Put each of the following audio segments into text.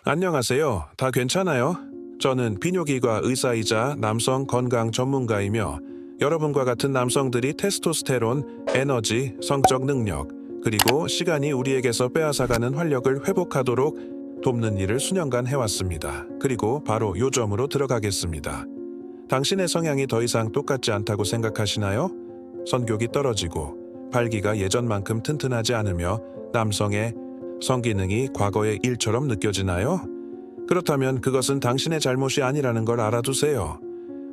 안녕하세요. 다 괜찮아요? 저는 비뇨기과 의사이자 남성 건강 전문가이며 여러분과 같은 남성들이 테스토스테론, 에너지, 성적 능력, 그리고 시간이 우리에게서 빼앗아가는 활력을 회복하도록 돕는 일을 수년간 해왔습니다. 그리고 바로 요점으로 들어가겠습니다. 당신의 성향이 더 이상 똑같지 않다고 생각하시나요? 성욕이 떨어지고 발기가 예전만큼 튼튼하지 않으며 남성의 성기능이 과거의 일처럼 느껴지나요? 그렇다면 그것은 당신의 잘못이 아니라는 걸 알아두세요.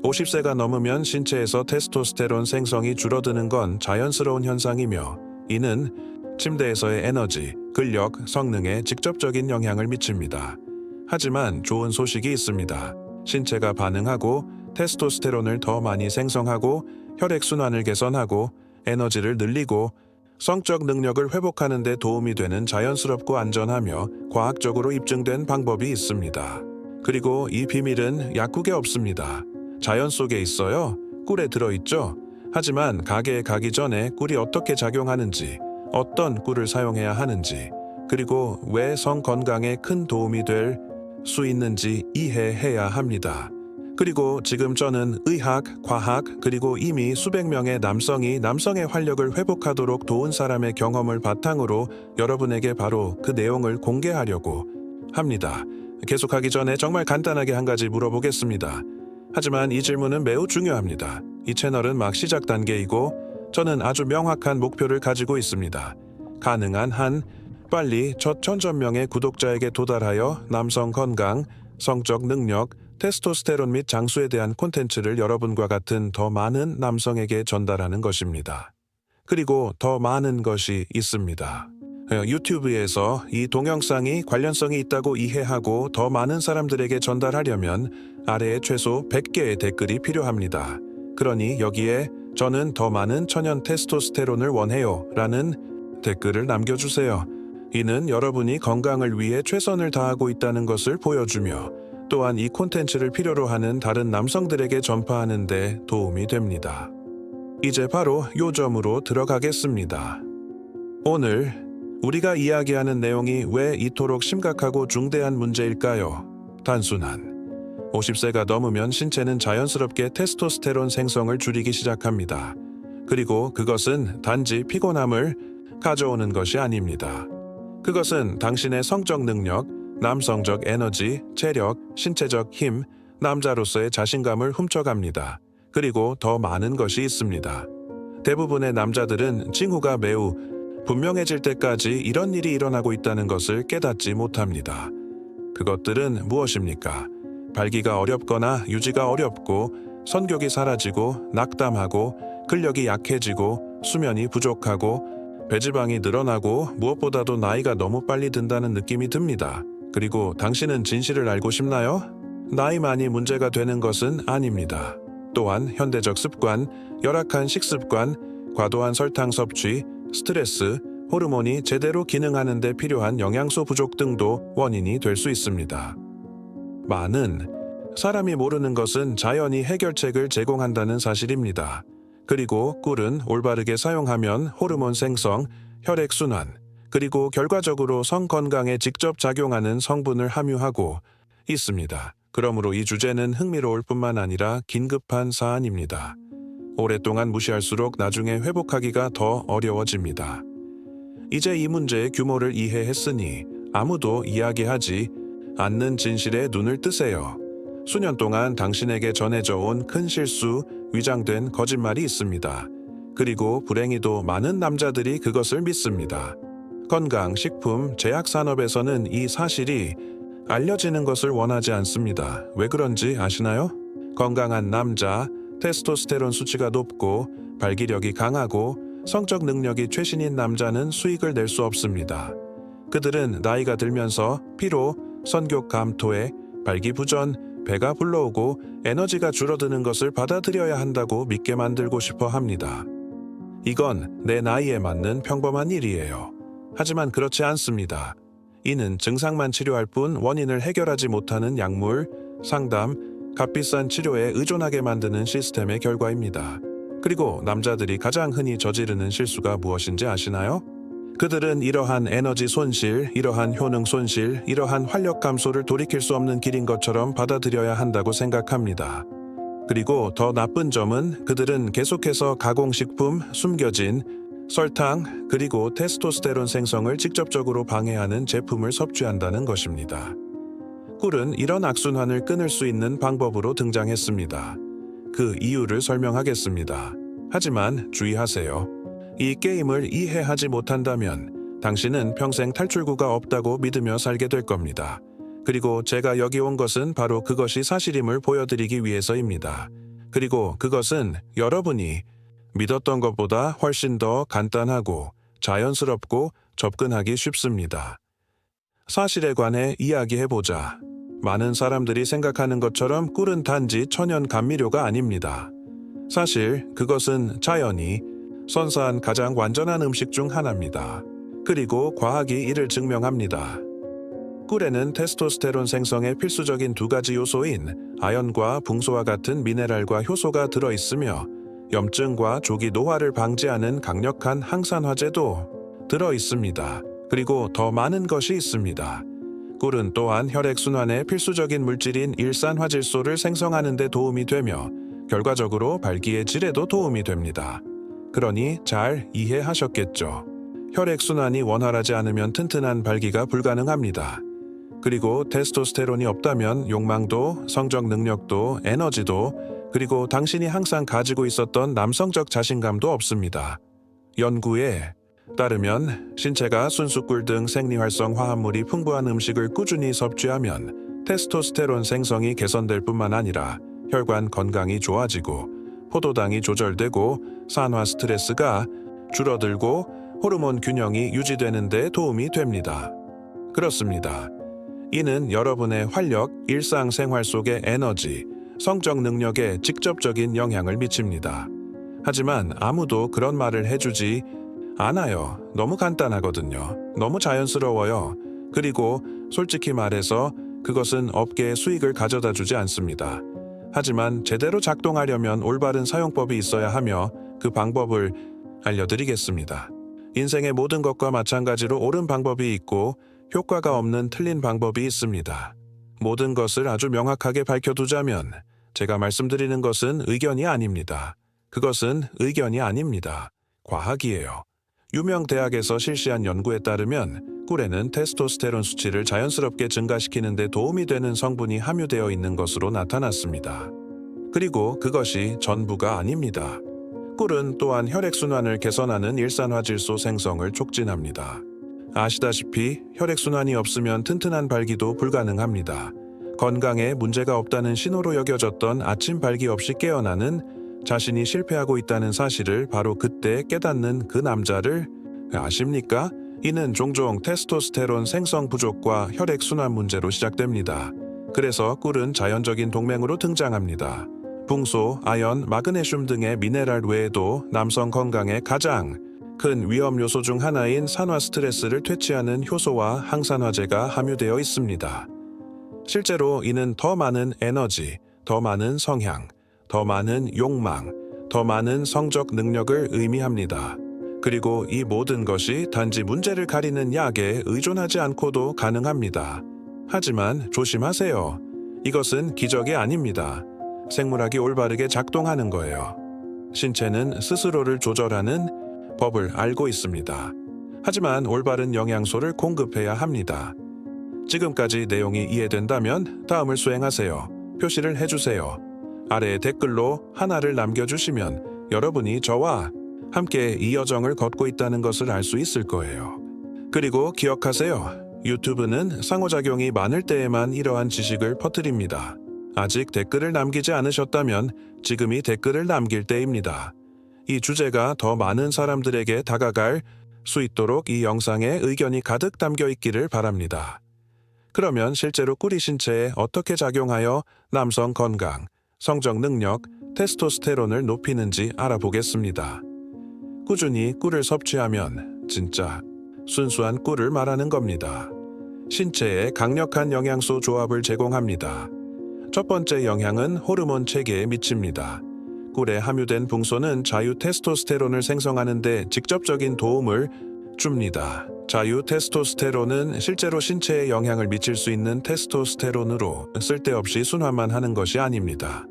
50세가 넘으면 신체에서 테스토스테론 생성이 줄어드는 건 자연스러운 현상이며 이는 침대에서의 에너지, 근력, 성능에 직접적인 영향을 미칩니다. 하지만 좋은 소식이 있습니다. 신체가 반응하고 테스토스테론을 더 많이 생성하고 혈액순환을 개선하고 에너지를 늘리고 성적 능력을 회복하는 데 도움이 되는 자연스럽고 안전하며 과학적으로 입증된 방법이 있습니다. 그리고 이 비밀은 약국에 없습니다. 자연 속에 있어요. 꿀에 들어있죠. 하지만 가게에 가기 전에 꿀이 어떻게 작용하는지, 어떤 꿀을 사용해야 하는지, 그리고 왜 성 건강에 큰 도움이 될 수 있는지 이해해야 합니다. 그리고 지금 저는 의학, 과학, 그리고 이미 수백 명의 남성이 남성의 활력을 회복하도록 도운 사람의 경험을 바탕으로 여러분에게 바로 그 내용을 공개하려고 합니다. 계속하기 전에 정말 간단하게 한 가지 물어보겠습니다. 하지만 이 질문은 매우 중요합니다. 이 채널은 막 시작 단계이고 저는 아주 명확한 목표를 가지고 있습니다. 가능한 한 빨리 첫 1000명의 구독자에게 도달하여 남성 건강, 성적 능력, 테스토스테론 및 장수에 대한 콘텐츠를 여러분과 같은 더 많은 남성에게 전달하는 것입니다. 그리고 더 많은 것이 있습니다. 유튜브에서 이 동영상이 관련성이 있다고 이해하고 더 많은 사람들에게 전달하려면 아래에 최소 100개의 댓글이 필요합니다. 그러니 여기에 저는 더 많은 천연 테스토스테론을 원해요 라는 댓글을 남겨주세요. 이는 여러분이 건강을 위해 최선을 다하고 있다는 것을 보여주며 또한 이 콘텐츠를 필요로 하는 다른 남성들에게 전파하는 데 도움이 됩니다. 이제 바로 요점으로 들어가겠습니다. 오늘 우리가 이야기하는 내용이 왜 이토록 심각하고 중대한 문제일까요? 단순한 50세가 넘으면 신체는 자연스럽게 테스토스테론 생성을 줄이기 시작합니다. 그리고 그것은 단지 피곤함을 가져오는 것이 아닙니다. 그것은 당신의 성적 능력, 남성적 에너지, 체력, 신체적 힘, 남자로서의 자신감을 훔쳐갑니다. 그리고 더 많은 것이 있습니다. 대부분의 남자들은 징후가 매우 분명해질 때까지 이런 일이 일어나고 있다는 것을 깨닫지 못합니다. 그것들은 무엇입니까? 발기가 어렵거나 유지가 어렵고 선격이 사라지고 낙담하고 근력이 약해지고 수면이 부족하고 배지방이 늘어나고 무엇보다도 나이가 너무 빨리 든다는 느낌이 듭니다. 그리고 당신은 진실을 알고 싶나요? 나이만이 문제가 되는 것은 아닙니다. 또한 현대적 습관, 열악한 식습관, 과도한 설탕 섭취, 스트레스, 호르몬이 제대로 기능하는 데 필요한 영양소 부족 등도 원인이 될 수 있습니다. 많은 사람이 모르는 것은 자연이 해결책을 제공한다는 사실입니다. 그리고 꿀은 올바르게 사용하면 호르몬 생성, 혈액순환, 그리고 결과적으로 성 건강에 직접 작용하는 성분을 함유하고 있습니다. 그러므로 이 주제는 흥미로울 뿐만 아니라 긴급한 사안입니다. 오랫동안 무시할수록 나중에 회복하기가 더 어려워집니다. 이제 이 문제의 규모를 이해했으니 아무도 이야기하지 않는 진실에 눈을 뜨세요. 수년 동안 당신에게 전해져 온 큰 실수, 위장된 거짓말이 있습니다. 그리고 불행히도 많은 남자들이 그것을 믿습니다. 건강, 식품, 제약 산업에서는 이 사실이 알려지는 것을 원하지 않습니다. 왜 그런지 아시나요? 건강한 남자, 테스토스테론 수치가 높고 발기력이 강하고 성적 능력이 최신인 남자는 수익을 낼 수 없습니다. 그들은 나이가 들면서 피로, 선교 감토에 발기부전, 배가 불러오고 에너지가 줄어드는 것을 받아들여야 한다고 믿게 만들고 싶어 합니다. 이건 내 나이에 맞는 평범한 일이에요. 하지만 그렇지 않습니다. 이는 증상만 치료할 뿐 원인을 해결하지 못하는 약물, 상담, 값비싼 치료에 의존하게 만드는 시스템의 결과입니다. 그리고 남자들이 가장 흔히 저지르는 실수가 무엇인지 아시나요? 그들은 이러한 에너지 손실, 이러한 효능 손실, 이러한 활력 감소를 돌이킬 수 없는 길인 것처럼 받아들여야 한다고 생각합니다. 그리고 더 나쁜 점은 그들은 계속해서 가공식품, 숨겨진 설탕, 그리고 테스토스테론 생성을 직접적으로 방해하는 제품을 섭취한다는 것입니다. 꿀은 이런 악순환을 끊을 수 있는 방법으로 등장했습니다. 그 이유를 설명하겠습니다. 하지만 주의하세요. 이 게임을 이해하지 못한다면 당신은 평생 탈출구가 없다고 믿으며 살게 될 겁니다. 그리고 제가 여기 온 것은 바로 그것이 사실임을 보여드리기 위해서입니다. 그리고 그것은 여러분이 믿었던 것보다 훨씬 더 간단하고 자연스럽고 접근하기 쉽습니다. 사실에 관해 이야기해보자. 많은 사람들이 생각하는 것처럼 꿀은 단지 천연 감미료가 아닙니다. 사실 그것은 자연이 선사한 가장 완전한 음식 중 하나입니다. 그리고 과학이 이를 증명합니다. 꿀에는 테스토스테론 생성에 필수적인 두 가지 요소인 아연과 붕소와 같은 미네랄과 효소가 들어있으며 염증과 조기 노화를 방지하는 강력한 항산화제도 들어있습니다. 그리고 더 많은 것이 있습니다. 꿀은 또한 혈액순환에 필수적인 물질인 일산화질소를 생성하는 데 도움이 되며 결과적으로 발기의 질에도 도움이 됩니다. 그러니 잘 이해하셨겠죠? 혈액순환이 원활하지 않으면 튼튼한 발기가 불가능합니다. 그리고 테스토스테론이 없다면 욕망도, 성적 능력도, 에너지도, 그리고 당신이 항상 가지고 있었던 남성적 자신감도 없습니다. 연구에 따르면 신체가 순수꿀 등 생리활성 화합물이 풍부한 음식을 꾸준히 섭취하면 테스토스테론 생성이 개선될 뿐만 아니라 혈관 건강이 좋아지고 포도당이 조절되고 산화 스트레스가 줄어들고 호르몬 균형이 유지되는 데 도움이 됩니다. 그렇습니다. 이는 여러분의 활력, 일상생활 속의 에너지, 성적 능력에 직접적인 영향을 미칩니다. 하지만 아무도 그런 말을 해주지 않아요. 너무 간단하거든요. 너무 자연스러워요. 그리고 솔직히 말해서 그것은 업계에 수익을 가져다 주지 않습니다. 하지만 제대로 작동하려면 올바른 사용법이 있어야 하며 그 방법을 알려드리겠습니다. 인생의 모든 것과 마찬가지로 옳은 방법이 있고 효과가 없는 틀린 방법이 있습니다. 모든 것을 아주 명확하게 밝혀두자면 제가 말씀드리는 것은 의견이 아닙니다. 그것은 의견이 아닙니다. 과학이에요. 유명 대학에서 실시한 연구에 따르면 꿀에는 테스토스테론 수치를 자연스럽게 증가시키는 데 도움이 되는 성분이 함유되어 있는 것으로 나타났습니다. 그리고 그것이 전부가 아닙니다. 꿀은 또한 혈액순환을 개선하는 일산화질소 생성을 촉진합니다. 아시다시피 혈액순환이 없으면 튼튼한 발기도 불가능합니다. 건강에 문제가 없다는 신호로 여겨졌던 아침 발기 없이 깨어나는 자신이 실패하고 있다는 사실을 바로 그때 깨닫는 그 남자를 아십니까? 이는 종종 테스토스테론 생성 부족과 혈액순환 문제로 시작됩니다. 그래서 꿀은 자연적인 동맹으로 등장합니다. 붕소, 아연, 마그네슘 등의 미네랄 외에도 남성 건강에 가장 큰 위험 요소 중 하나인 산화 스트레스를 퇴치하는 효소와 항산화제가 함유되어 있습니다. 실제로 이는 더 많은 에너지, 더 많은 성향, 더 많은 욕망, 더 많은 성적 능력을 의미합니다. 그리고 이 모든 것이 단지 문제를 가리는 약에 의존하지 않고도 가능합니다. 하지만 조심하세요. 이것은 기적이 아닙니다. 생물학이 올바르게 작동하는 거예요. 신체는 스스로를 조절하는 법을 알고 있습니다. 하지만 올바른 영양소를 공급해야 합니다. 지금까지 내용이 이해된다면 다음을 수행하세요. 표시를 해주세요. 아래 댓글로 하나를 남겨주시면 여러분이 저와 함께 이 여정을 걷고 있다는 것을 알 수 있을 거예요. 그리고 기억하세요. 유튜브는 상호작용이 많을 때에만 이러한 지식을 퍼뜨립니다. 아직 댓글을 남기지 않으셨다면 지금이 댓글을 남길 때입니다. 이 주제가 더 많은 사람들에게 다가갈 수 있도록 이 영상에 의견이 가득 담겨 있기를 바랍니다. 그러면 실제로 꿀이 신체에 어떻게 작용하여 남성 건강, 성적 능력, 테스토스테론을 높이는지 알아보겠습니다. 꾸준히 꿀을 섭취하면 진짜 순수한 꿀을 말하는 겁니다. 신체에 강력한 영양소 조합을 제공합니다. 첫 번째 영향은 호르몬 체계에 미칩니다. 꿀에 함유된 붕소는 자유 테스토스테론을 생성하는 데 직접적인 도움을 줍니다. 자유 테스토스테론은 실제로 신체에 영향을 미칠 수 있는 테스토스테론으로 쓸데없이 순환만 하는 것이 아닙니다.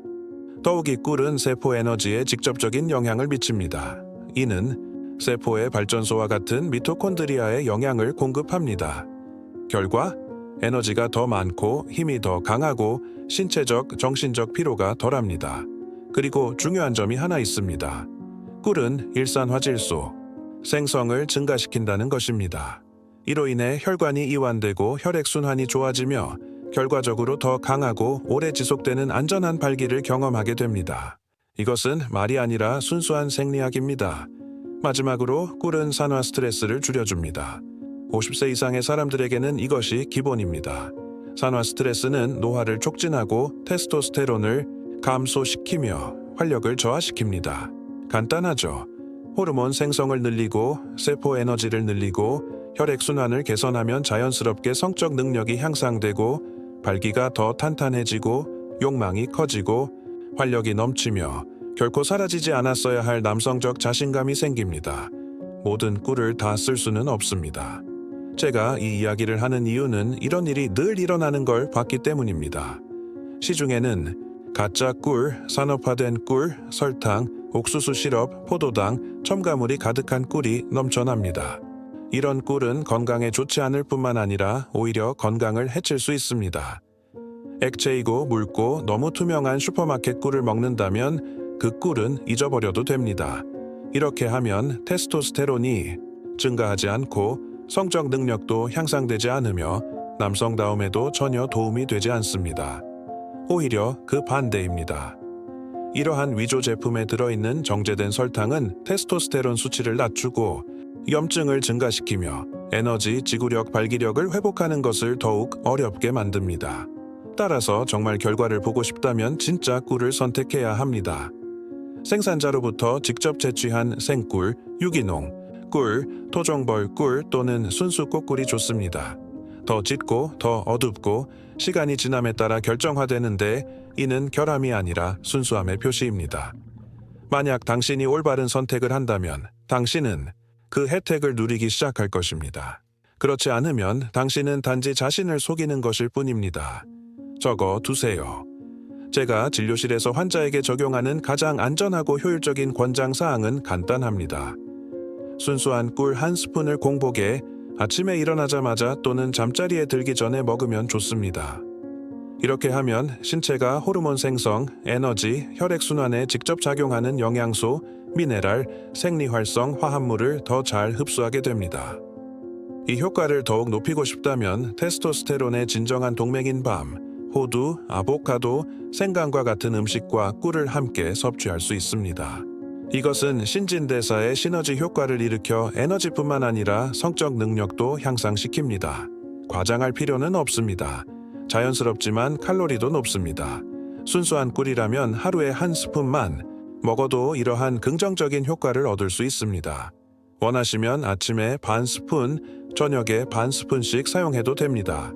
더욱이 꿀은 세포 에너지에 직접적인 영향을 미칩니다. 이는 세포의 발전소와 같은 미토콘드리아에 영향을 공급합니다. 결과 에너지가 더 많고 힘이 더 강하고 신체적, 정신적 피로가 덜합니다. 그리고 중요한 점이 하나 있습니다. 꿀은 일산화질소, 생성을 증가시킨다는 것입니다. 이로 인해 혈관이 이완되고 혈액순환이 좋아지며 결과적으로 더 강하고 오래 지속되는 안전한 발기를 경험하게 됩니다. 이것은 말이 아니라 순수한 생리학입니다. 마지막으로 꿀은 산화 스트레스를 줄여줍니다. 50세 이상의 사람들에게는 이것이 기본입니다. 산화 스트레스는 노화를 촉진하고 테스토스테론을 감소시키며 활력을 저하시킵니다. 간단하죠? 호르몬 생성을 늘리고 세포 에너지를 늘리고 혈액순환을 개선하면 자연스럽게 성적 능력이 향상되고 발기가 더 탄탄해지고 욕망이 커지고 활력이 넘치며 결코 사라지지 않았어야 할 남성적 자신감이 생깁니다. 모든 꿀을 다 쓸 수는 없습니다. 제가 이 이야기를 하는 이유는 이런 일이 늘 일어나는 걸 봤기 때문입니다. 시중에는 가짜 꿀, 산업화된 꿀, 설탕, 옥수수 시럽, 포도당, 첨가물이 가득한 꿀이 넘쳐납니다. 이런 꿀은 건강에 좋지 않을 뿐만 아니라 오히려 건강을 해칠 수 있습니다. 액체이고 묽고 너무 투명한 슈퍼마켓 꿀을 먹는다면 그 꿀은 잊어버려도 됩니다. 이렇게 하면 테스토스테론이 증가하지 않고 성적 능력도 향상되지 않으며 남성다움에도 전혀 도움이 되지 않습니다. 오히려 그 반대입니다. 이러한 위조 제품에 들어있는 정제된 설탕은 테스토스테론 수치를 낮추고 염증을 증가시키며 에너지, 지구력, 발기력을 회복하는 것을 더욱 어렵게 만듭니다. 따라서 정말 결과를 보고 싶다면 진짜 꿀을 선택해야 합니다. 생산자로부터 직접 채취한 생꿀, 유기농, 꿀, 토종벌 꿀 또는 순수 꽃꿀이 좋습니다. 더 짙고 더 어둡고 시간이 지남에 따라 결정화되는데 이는 결함이 아니라 순수함의 표시입니다. 만약 당신이 올바른 선택을 한다면 당신은 그 혜택을 누리기 시작할 것입니다. 그렇지 않으면 당신은 단지 자신을 속이는 것일 뿐입니다. 적어 두세요. 제가 진료실에서 환자에게 적용하는 가장 안전하고 효율적인 권장사항은 간단합니다. 순수한 꿀 한 스푼을 공복에 아침에 일어나자마자 또는 잠자리에 들기 전에 먹으면 좋습니다. 이렇게 하면 신체가 호르몬 생성, 에너지, 혈액순환에 직접 작용하는 영양소, 미네랄, 생리활성 화합물을 더 잘 흡수하게 됩니다. 이 효과를 더욱 높이고 싶다면 테스토스테론의 진정한 동맹인 밤, 호두, 아보카도, 생강과 같은 음식과 꿀을 함께 섭취할 수 있습니다. 이것은 신진대사의 시너지 효과를 일으켜 에너지뿐만 아니라 성적 능력도 향상시킵니다. 과장할 필요는 없습니다. 자연스럽지만 칼로리도 높습니다. 순수한 꿀이라면 하루에 한 스푼만 먹어도 이러한 긍정적인 효과를 얻을 수 있습니다. 원하시면 아침에 반 스푼, 저녁에 반 스푼씩 사용해도 됩니다.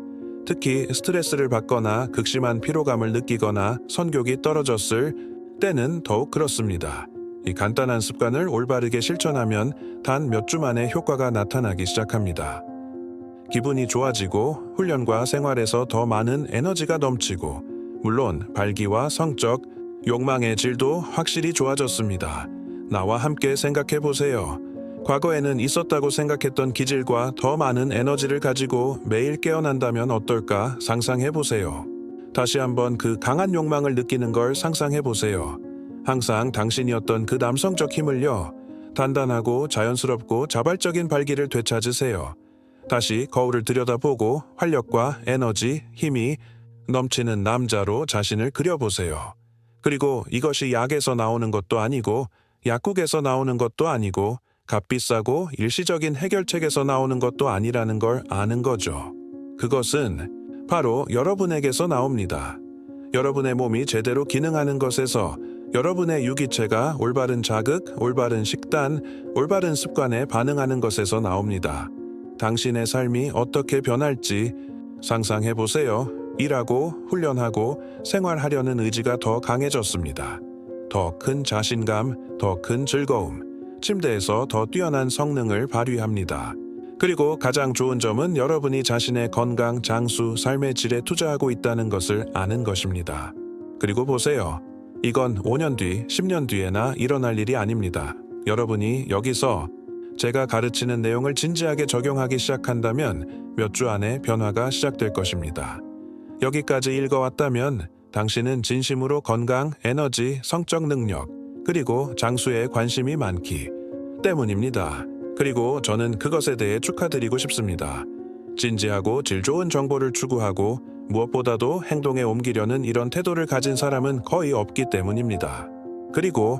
특히 스트레스를 받거나 극심한 피로감을 느끼거나 선교기 떨어졌을 때는 더욱 그렇습니다. 이 간단한 습관을 올바르게 실천하면 단 몇 주 만에 효과가 나타나기 시작합니다. 기분이 좋아지고 훈련과 생활에서 더 많은 에너지가 넘치고 물론 발기와 성적, 욕망의 질도 확실히 좋아졌습니다. 나와 함께 생각해 보세요. 과거에는 있었다고 생각했던 기질과 더 많은 에너지를 가지고 매일 깨어난다면 어떨까 상상해 보세요. 다시 한번 그 강한 욕망을 느끼는 걸 상상해 보세요. 항상 당신이었던 그 남성적 힘을요. 단단하고 자연스럽고 자발적인 발기를 되찾으세요. 다시 거울을 들여다보고 활력과 에너지, 힘이 넘치는 남자로 자신을 그려보세요. 그리고 이것이 약에서 나오는 것도 아니고 약국에서 나오는 것도 아니고 값비싸고 일시적인 해결책에서 나오는 것도 아니라는 걸 아는 거죠. 그것은 바로 여러분에게서 나옵니다. 여러분의 몸이 제대로 기능하는 것에서 여러분의 유기체가 올바른 자극, 올바른 식단, 올바른 습관에 반응하는 것에서 나옵니다. 당신의 삶이 어떻게 변할지 상상해 보세요. 일하고 훈련하고 생활하려는 의지가 더 강해졌습니다. 더 큰 자신감, 더 큰 즐거움, 침대에서 더 뛰어난 성능을 발휘합니다. 그리고 가장 좋은 점은 여러분이 자신의 건강, 장수, 삶의 질에 투자하고 있다는 것을 아는 것입니다. 그리고 보세요. 이건 5년 뒤, 10년 뒤에나 일어날 일이 아닙니다. 여러분이 여기서 제가 가르치는 내용을 진지하게 적용하기 시작한다면 몇 주 안에 변화가 시작될 것입니다. 여기까지 읽어왔다면 당신은 진심으로 건강, 에너지, 성적 능력, 그리고 장수에 관심이 많기 때문입니다. 그리고 저는 그것에 대해 축하드리고 싶습니다. 진지하고 질 좋은 정보를 추구하고 무엇보다도 행동에 옮기려는 이런 태도를 가진 사람은 거의 없기 때문입니다. 그리고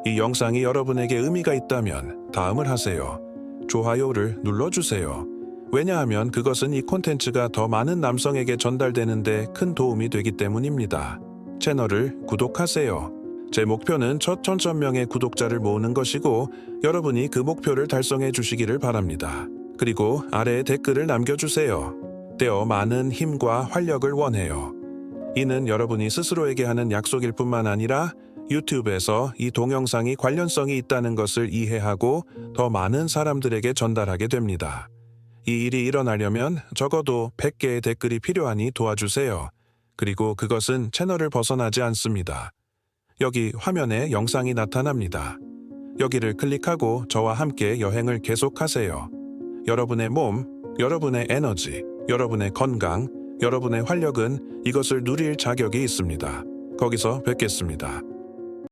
이 영상이 여러분에게 의미가 있다면 다음을 하세요. 좋아요를 눌러주세요. 왜냐하면 그것은 이 콘텐츠가 더 많은 남성에게 전달되는데 큰 도움이 되기 때문입니다. 채널을 구독하세요. 제 목표는 첫 1000명의 구독자를 모으는 것이고 여러분이 그 목표를 달성해 주시기를 바랍니다. 그리고 아래에 댓글을 남겨주세요. 떼어 많은 힘과 활력을 원해요. 이는 여러분이 스스로에게 하는 약속일 뿐만 아니라 유튜브에서 이 동영상이 관련성이 있다는 것을 이해하고 더 많은 사람들에게 전달하게 됩니다. 이 일이 일어나려면 적어도 100개의 댓글이 필요하니 도와주세요. 그리고 그것은 채널을 벗어나지 않습니다. 여기 화면에 영상이 나타납니다. 여기를 클릭하고 저와 함께 여행을 계속하세요. 여러분의 몸, 여러분의 에너지, 여러분의 건강, 여러분의 활력은 이것을 누릴 자격이 있습니다. 거기서 뵙겠습니다.